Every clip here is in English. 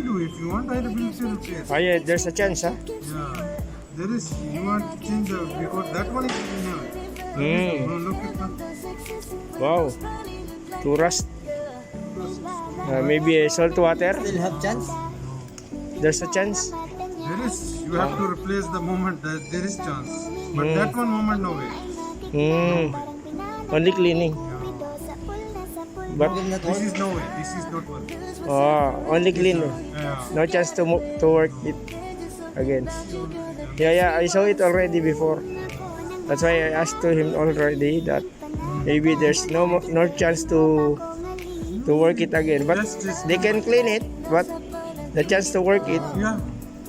will do. If you want, I will repair. Oh yeah, there's a chance, huh? Yeah. There is. You want to change the because that one is Hmm. no, look at that. Wow. To rust. Maybe salt water. Still have chance? There's a chance. There is. You have to replace the moment. That there is chance. But Hmm. that one moment, no way. Hmm. Only cleaning. But Will not This work? is no way. This is not working. only clean. Yeah. No chance to to work it again. Yeah, I saw it already before. That's why I asked to him already that maybe there's no chance to work it again. But they can clean it, but the chance to work it Yeah.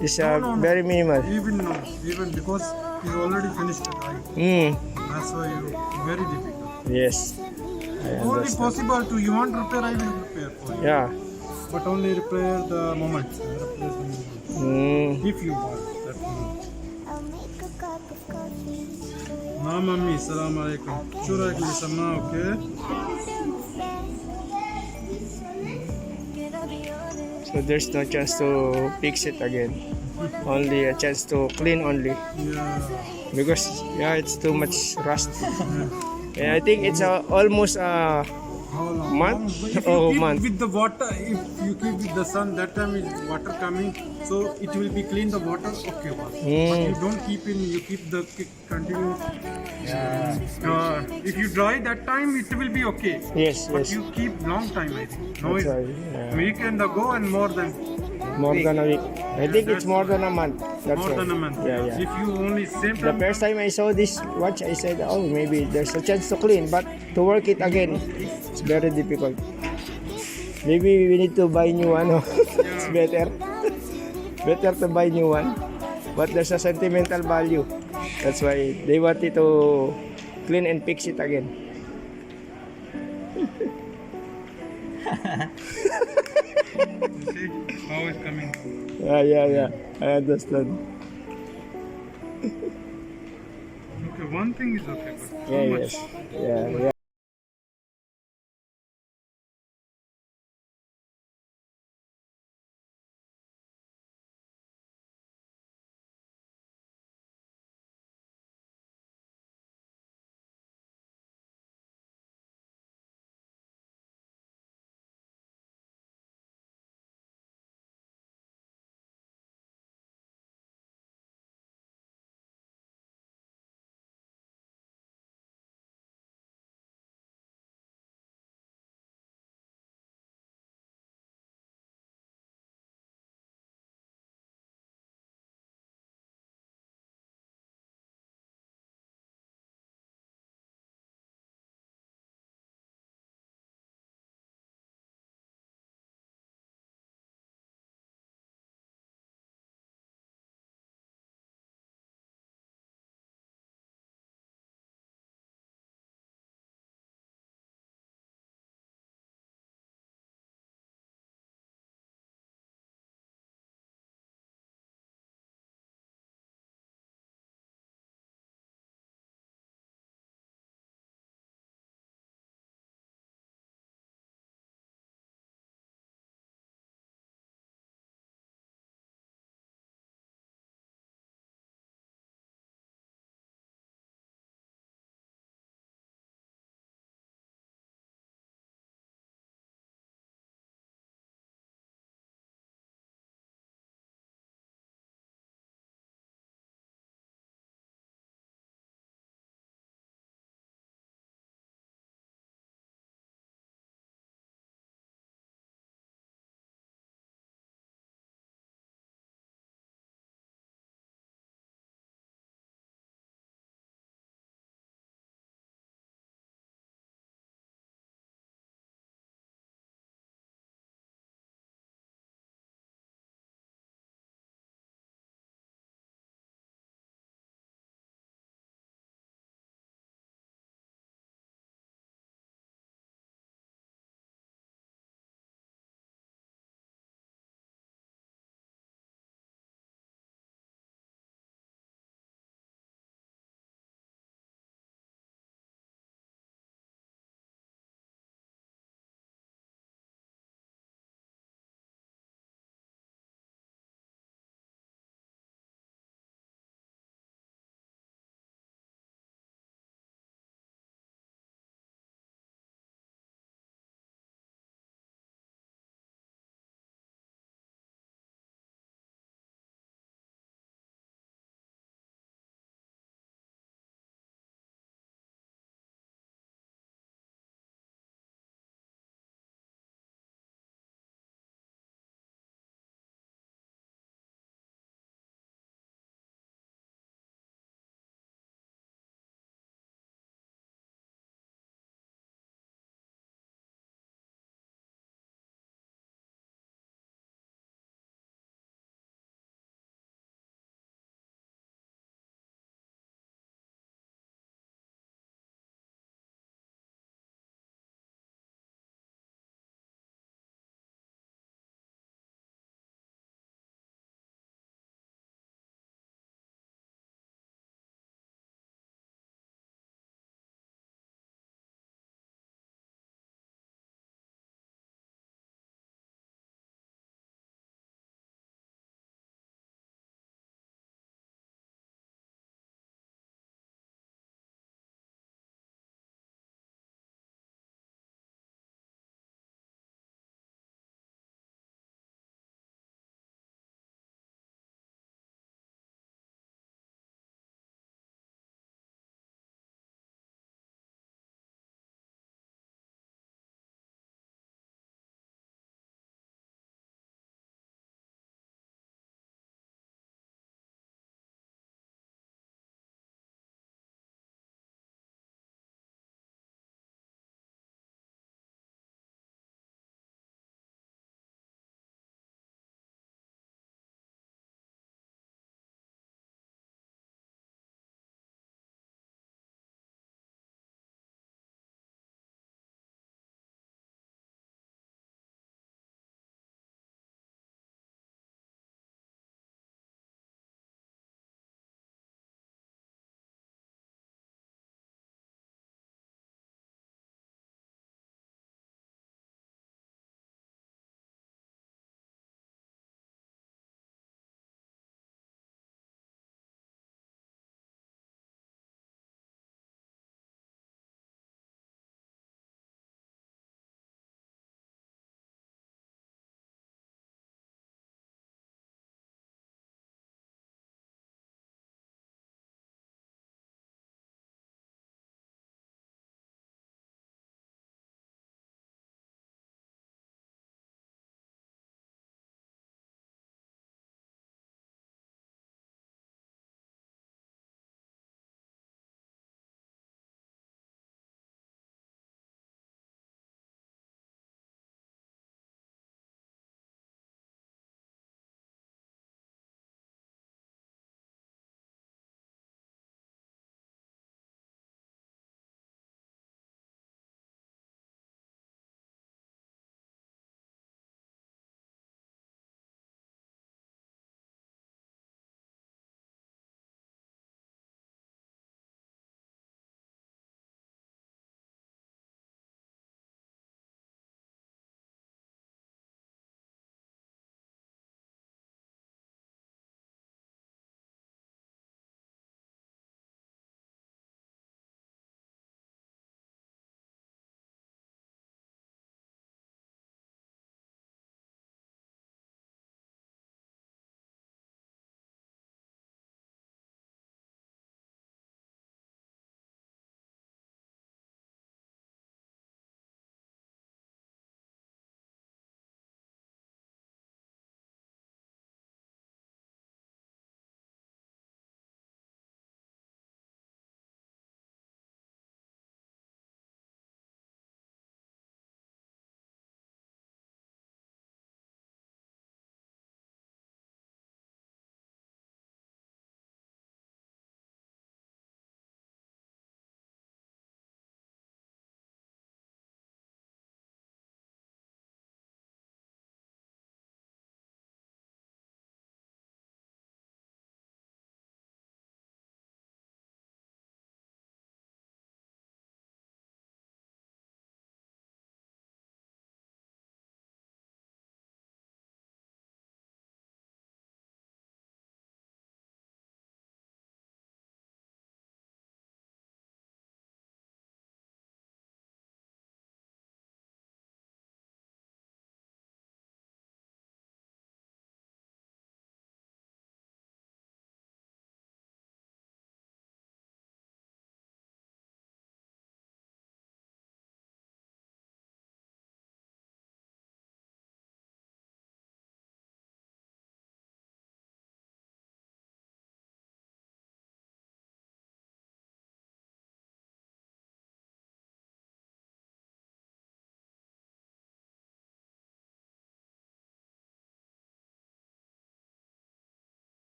is No. very minimal. Even no. Even because you already finished it, right? Hmm. That's why you very difficult. Yes. I Only understand. possible to you want repair, I will repair for you. Yeah. But only repair the moment. Replace the moment. Hmm. If you want that moment. Ma mummy, salam alaikum. Shura ke sama, okay? So there's no chance to fix it again. Only a chance to clean only. Yeah. Because it's too much rust. Yeah, I think it's almost How long? month. If you Oh, keep month. with the water, if you keep with the sun, that time is water coming, so it will be clean the water. Okay, one. But you don't keep in. You keep the continue. If you dry that time, it will be okay. Yes, But yes. you keep long time, I think. No, That's it's why, yeah. week and ago and more than More than a week. I think it's more than a month. That's more why. than a month. Yeah. If you only same The time. first time I saw this watch, I said, oh, maybe there's a chance to clean, but to work it again, it's very difficult. Maybe we need to buy new one. Oh. It's better. Better to buy new one. But there's a sentimental value. That's why they wanted to clean and fix it again. You see how it's coming. Yeah. I understand. Okay, one thing is okay, but too Yeah, much. yes. Yeah.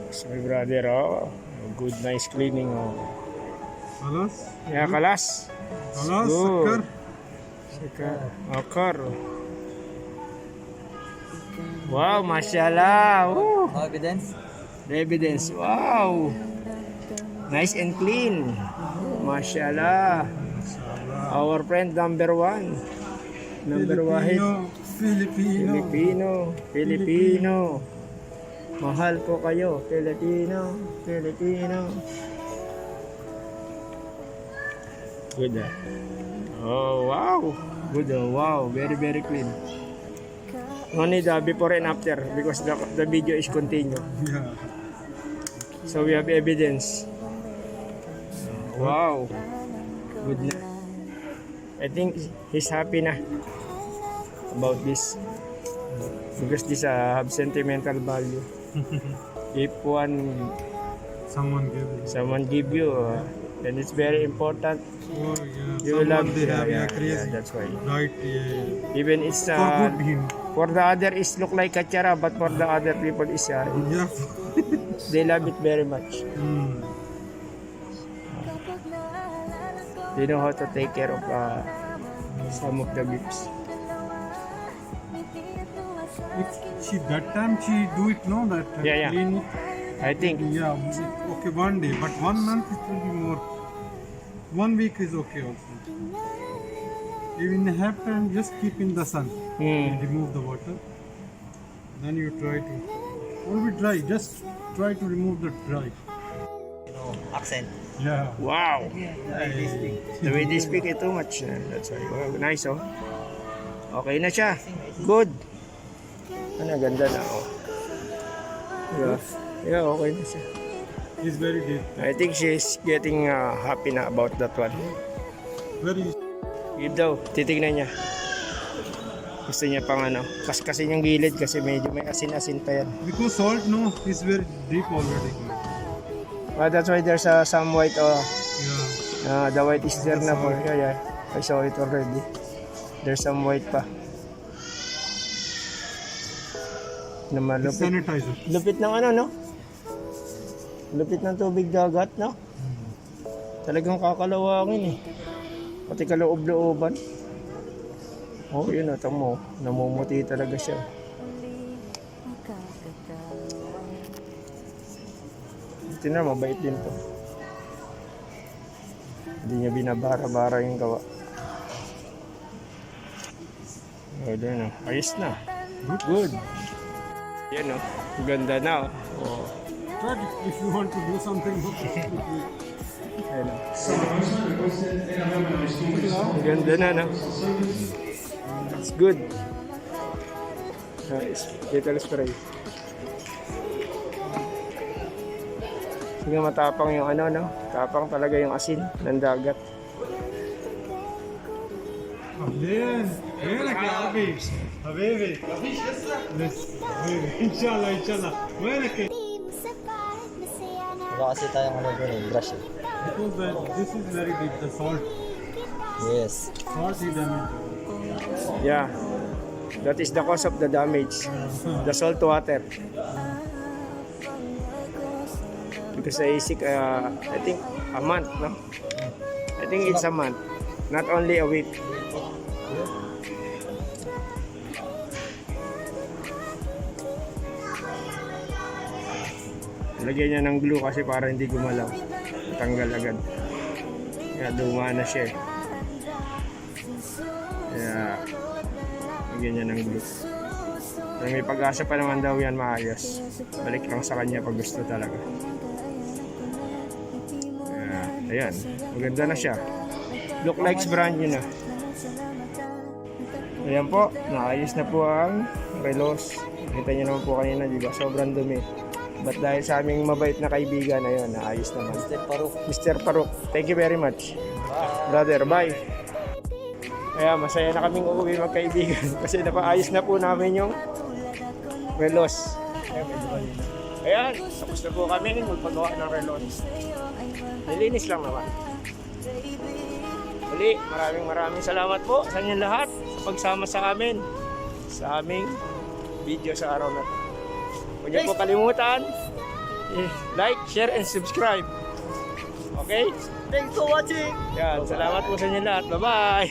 So, my brother, oh. Good, nice cleaning, oh. Halas? Yeah, kalas. Halas, Good. Sakkar. Akar. Wow, mashallah. Woo. No evidence? Evidence. Wow. Nice and clean. Mashallah. Our friend number one. Number Wahid. Filipino. Filipino. Mahal ko kayo. Filipino. Good ah. Oh, wow. Good oh. Wow. Very, very clean. Only the before and after because the video is continue. Yeah. So we have evidence. Wow. Good na. I think he's happy na about this because this have sentimental value. If someone give you then it's very important. Oh, yeah. You will Someone love they have, yeah, crazy. that's why. Right, yeah. Even it's For good him. for the other is look like kachara but for the other people is Yeah. they love it very much. Mm. They know how to take care of some of the gifts. If that time she do it, no, that Yeah. clean it. I think Yeah, okay, one day, but 1 month it will be more. 1 week is okay also. Even half time, just keep in the sun. Remove the water. Then you try to, or be dry. Just try to remove the dry. You know, accent. Yeah. wow. The way they speak it too much. That's why. Wow, nice oh. Okay na siya. Good. Ano, ganda na oh. Yeah, okay na siya. He's very deep. I think she's getting happy na about that one. Very. Yun daw, titignan niya. Gusto niya pang kaskasin yung gilid kasi medyo may asin-asin pa yan. Because salt, no, is very deep already. That's why there's some white Yeah. the white is there na po. Yeah. I saw it already. There's some white pa. Na malupit. Sanitizer. Lupit ng no? Lupit ng tubig dagat, no? Talagang kakalawangin eh. Pati kaloob-looban. Oh, yun ito mo. Namumuti talaga siya. Ito na, mabait din to. Hindi niya binabara-bara yung gawa. Oh, din oh. Ayos na. Good. Yan oh. Ganda na oh. But if you want to do something, Ayun oh. Ang ganda na no. It's good. Nice. Little spray. Sige matapang yung no? Tapang talaga yung asin ng dagat. Habibi. Inshallah. Wala kasi tayong brush eh. Because this is very deep, the salt. Yes. Salt is damage. Yeah. That is the cause of the damage. The salt water. Because I think a month, no? I think it's a month. Not only a week. Lagyan niya ng glue kasi para hindi gumalaw. Tanggal agad. Kaya duma na siya eh. Kaya lagyan niya ng glue. Pero may pag-asa pa naman daw yan maayos. Balik lang sa kanya pag gusto talaga. Kaya, ayan. Maganda na siya. Look like brand new na. Ayan po. Naayos na po ang relos. Kita niyo naman po kanina, di ba? Sobrang dumi. But dahil sa aming mabait na kaibigan, ayun, naayos naman. Mr. Paruk, thank you very much. Brother, bye. Kaya masaya na kaming uuwi magkaibigan kasi napaayos na po namin yung relos. Ayan, tapos na po kami magpagawa ng relos. Nilinis lang naman. Muli, maraming salamat po sa inyong lahat sa pagsama sa amin sa aming video sa araw na ito. Huwag niyo po kalimutan like, share, and subscribe. Okay? Thanks for watching! Yan, salamat po sa inyo lahat. Bye-bye!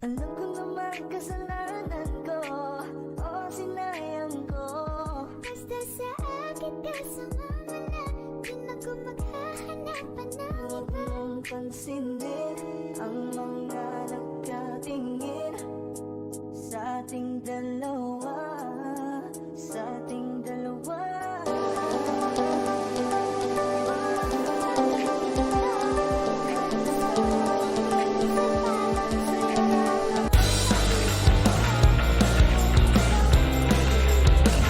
Alam ko naman kasalanan ko, o sinayang ko. Basta sa akin ka sumama na, di na ko maghahanap pa ng iba. Huwag mong pansinin ang mga nagkatingin sa ating dalawa.